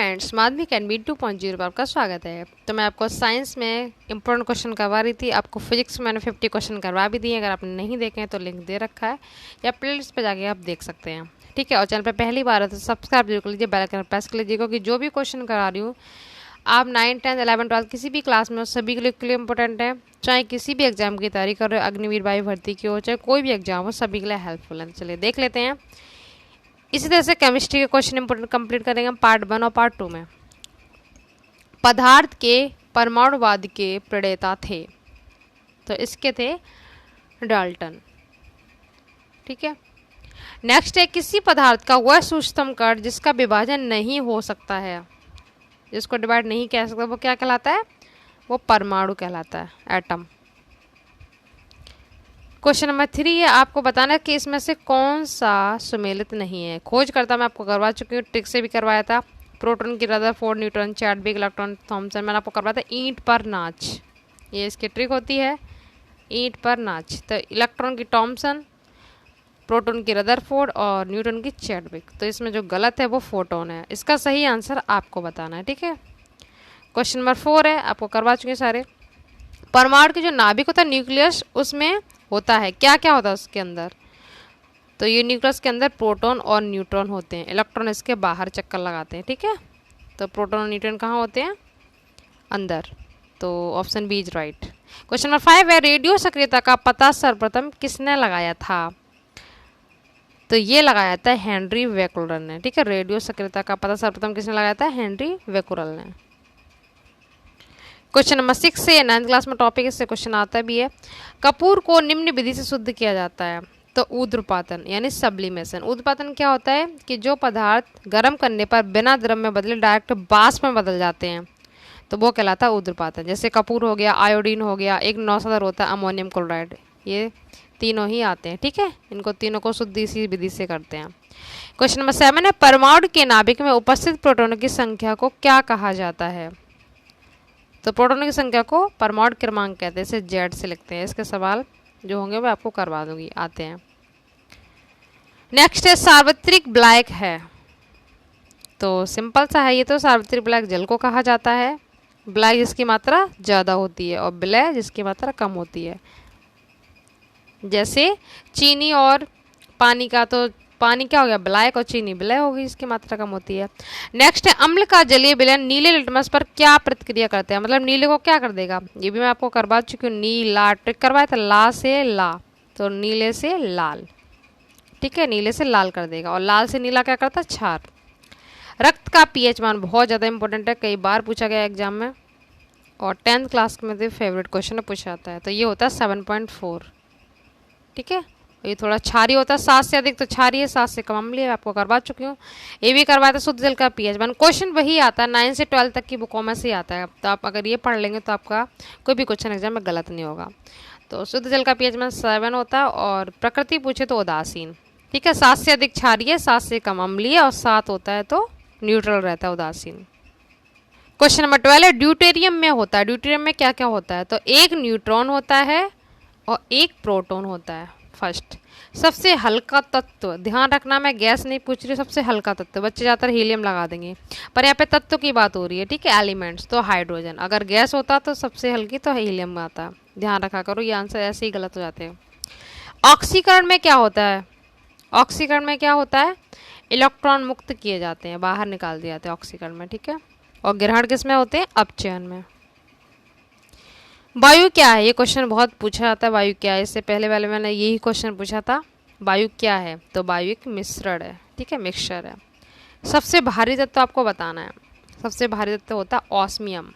Friends, माध्यमिक NB 2.0 पर आपका स्वागत है। तो मैं आपको साइंस में इंपॉर्टेंट क्वेश्चन करवा रही थी। आपको फिजिक्स में मैंने 50 क्वेश्चन करवा भी दिए। अगर आपने नहीं देखे हैं तो लिंक दे रखा है या प्लेलिस्ट पे जाके आप देख सकते हैं, ठीक है। और चैनल पर पहली बार है तो सब्सक्राइब जरूर कर लीजिए, बेल आइकन प्रेस कर लीजिए, क्योंकि जो भी क्वेश्चन करा रही हूँ आप 9, 10, 11, 12 किसी भी क्लास में हो, सभी के लिए इंपॉर्टेंट है। चाहे किसी भी एग्जाम की तैयारी कर रहे हो, अग्निवीर वायु भर्ती की हो, चाहे कोई भी एग्जाम हो, सभी के लिए हेल्पफुल है। चलिए देख लेते हैं। इसी तरह से केमिस्ट्री के क्वेश्चन इंपोर्टेंट कंप्लीट करेंगे हम पार्ट 1 और पार्ट 2 में। पदार्थ के परमाणुवाद के प्रणेता थे, तो इसके थे डाल्टन, ठीक है। नेक्स्ट है किसी पदार्थ का वह सूक्ष्मतम कण जिसका विभाजन नहीं हो सकता है, जिसको डिवाइड नहीं कह सकता, वो क्या कहलाता है? वो परमाणु कहलाता है, एटम। क्वेश्चन नंबर 3 है, आपको बताना है कि इसमें से कौन सा सुमेलित नहीं है। खोज करता मैं आपको करवा चुकी हूँ, ट्रिक से भी करवाया था। प्रोटॉन की Rutherford, neutron, Chadwick, electron, Thomson, मैंने आपको करवाया था ईंट पर नाच। ये इसकी ट्रिक होती है, ईंट पर नाच। तो इलेक्ट्रॉन की थॉमसन, प्रोटॉन की रदरफोर्ड और न्यूट्रॉन की चैडविक। तो इसमें जो गलत है वो फोटोन है। इसका सही आंसर आपको बताना है, ठीक है। क्वेश्चन नंबर 4 है, आपको करवा चुके सारे। परमाणु की जो नाभिक होता है, न्यूक्लियस, उसमें होता है क्या क्या होता है उसके अंदर? तो ये न्यूक्लियस के अंदर प्रोटॉन और न्यूट्रॉन होते हैं। इलेक्ट्रॉन इसके बाहर चक्कर लगाते हैं, ठीक है। तो प्रोटॉन और न्यूट्रॉन कहाँ होते हैं? अंदर। तो option B is right. Question number 5 है, रेडियो सक्रियता का पता सर्वप्रथम किसने लगाया था? तो ये लगाया था हेनरी बेक्यूरेल ने, ठीक है। रेडियो सक्रियता का पता सर्वप्रथम किसने लगाया था? हेनरी बेक्यूरेल ने। क्वेश्चन नंबर 6 से 9th क्लास में टॉपिक, इससे क्वेश्चन आता भी है। कपूर को निम्न विधि से शुद्ध किया जाता है। तो ऊर्ध्वपातन यानी सब्लिमेशन। ऊर्ध्वपातन क्या होता है कि जो पदार्थ गर्म करने पर बिना द्रव में बदले डायरेक्ट वाष्प में बदल जाते हैं, तो वो कहलाता है ऊर्ध्वपातन। जैसे कपूर हो गया, आयोडीन हो गया, एक नौसदर होता है अमोनियम क्लोराइड, ये तीनों ही आते हैं, ठीक है। इनको तीनों को शुद्ध इसी विधि से करते हैं। क्वेश्चन नंबर 7 है, परमाणु के नाभिक में उपस्थित प्रोटॉनों की संख्या को क्या कहा जाता है? तो प्रोटॉनों की संख्या को परमाणु क्रमांक कहते हैं, इसे जेड से लिखते हैं। इसके सवाल जो होंगे मैं आपको करवा दूंगी, आते हैं। नेक्स्ट है, सार्वत्रिक ब्लैक है। तो सिंपल सा है ये। तो सार्वत्रिक ब्लैक जल को कहा जाता है, ब्लैक जिसकी मात्रा ज़्यादा होती है और विलय जिसकी मात्रा कम होती है। जैसे चीनी और पानी का, तो पानी क्या हो गया? ब्लैक, और चीनी विलय होगी, इसकी मात्रा कम होती है। नेक्स्ट है, अम्ल का जलीय विलयन नीले लिटमस पर क्या प्रतिक्रिया करते हैं? मतलब नीले को क्या कर देगा? ये भी मैं आपको करवा चुकी हूँ, नीला ट्रिक करवाया था, ला से ला, तो नीले से लाल, ठीक है। नीले से लाल कर देगा, और लाल से नीला क्या करता है? क्षार। रक्त का pH मान बहुत ज़्यादा इंपॉर्टेंट है, कई बार पूछा गया एग्जाम में, और 10th क्लास में तो फेवरेट क्वेश्चन में पूछा जाता है। तो ये होता है 7.4, ठीक है। ये थोड़ा क्षारी होता है, 7 से अधिक तो क्षारी है, 7 से कम अम्लीय है, आपको करवा चुकी हूँ। ये भी करवाया था, शुद्ध जल का pH मान। क्वेश्चन वही आता है, 9 से 12 तक की बुकों में से ही आता है। तो आप अगर ये पढ़ लेंगे तो आपका कोई भी क्वेश्चन एग्जाम में गलत नहीं होगा। तो शुद्ध जल का pH मान 7 होता है, और प्रकृति पूछे तो उदासीन, ठीक है। 7 से अधिक क्षारीय, 7 से कम अम्लीय, और 7 होता है तो न्यूट्रल रहता है, उदासीन। क्वेश्चन नंबर 12 है, ड्यूटेरियम में होता है। ड्यूटेरियम में क्या क्या होता है? तो एक न्यूट्रॉन होता है और एक प्रोटॉन होता है। फर्स्ट, सबसे हल्का तत्व, ध्यान रखना मैं गैस नहीं पूछ रही, सबसे हल्का तत्व। बच्चे ज़्यादातर हीलियम लगा देंगे, पर यहाँ पे तत्व की बात हो रही है, ठीक है। एलिमेंट्स, तो हाइड्रोजन। अगर गैस होता तो सबसे हल्की तो हीलियम में आता, ध्यान रखा करो, ये आंसर ऐसे ही गलत हो जाते हैं। ऑक्सीकरण में क्या होता है? ऑक्सीकरण में क्या होता है? इलेक्ट्रॉन मुक्त किए जाते हैं, बाहर निकाल दिए जाते हैं ऑक्सीकरण में, ठीक है। और ग्रहण किस में होते हैं? अपचयन में। वायु क्या है? ये क्वेश्चन बहुत पूछा जाता है, वायु क्या है। इससे पहले वाले मैंने यही क्वेश्चन पूछा था, वायु क्या है? तो वायु एक मिश्रण है, ठीक है, मिक्सचर है। सबसे भारी तत्व आपको बताना है। सबसे भारी तत्व होता है ऑस्मियम।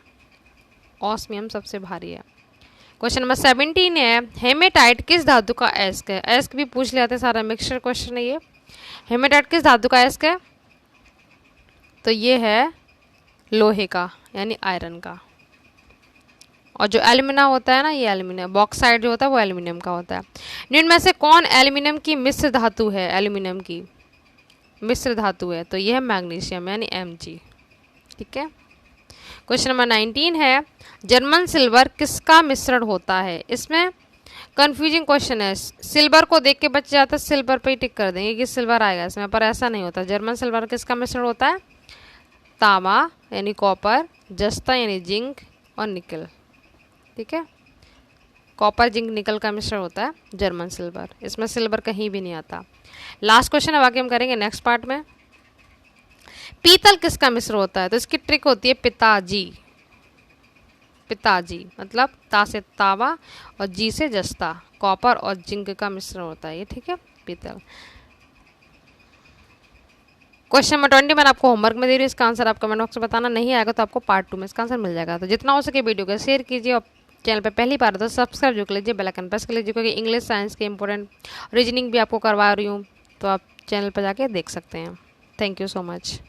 ऑस्मियम सबसे भारी है। क्वेश्चन नंबर 17 है, हेमेटाइट किस धातु का अयस्क है? अयस्क भी पूछ लेते हैं, सारा मिक्सचर क्वेश्चन है ये। हेमेटाइट किस धातु का अयस्क है? तो ये है लोहे का, यानी आयरन का। और जो एल्यूमिना होता है ना, ये एल्यूमिनियम, बॉक्साइड जो होता है वो एल्यूमिनियम का होता है। निम्न में से कौन एल्यूमिनियम की मिश्र धातु है? एल्यूमिनियम की मिश्र धातु है, तो ये है मैग्नीशियम, यानी Mg, ठीक है। क्वेश्चन नंबर 19 है, जर्मन सिल्वर किसका मिश्रण होता है? इसमें कंफ्यूजिंग क्वेश्चन है। सिल्वर को देख के बच्चे जाते सिल्वर पे ही टिक कर देंगे कि सिल्वर आएगा इसमें, पर ऐसा नहीं होता। जर्मन सिल्वर किसका मिश्रण होता है? तांबा यानी कॉपर, जस्ता यानी जिंक और निकल। ठीक है, कॉपर जिंक निकल का मिश्रण होता है जर्मन सिल्वर, इसमें सिल्वर कहीं भी नहीं आता। लास्ट क्वेश्चन अब आगे हम करेंगे नेक्स्ट पार्ट में। पीतल किसका मिश्र होता है? तो इसकी ट्रिक होती है पिताजी। पिताजी मतलब ता से तावा और जी से जस्ता, कॉपर और जिंक का मिश्रण होता है ये। ठीक है, पीतल। क्वेश्चन नंबर 20 मैंने आपको होमवर्क में दे रही हूँ, इसका आंसर आप कमेंट बॉक्स में बताना। नहीं आएगा तो आपको पार्ट 2 में इसका आंसर मिल जाएगा। तो जितना हो सके वीडियो को शेयर कीजिए और चैनल पे पहली बार तो सब्सक्राइब जो कर लीजिए, बेल आइकन प्रेस कर लीजिए, क्योंकि इंग्लिश साइंस के इंपॉर्टेंट रीजनिंग भी आपको करवा रही हूँ, तो आप चैनल पर जाके देख सकते हैं। Thank you so much.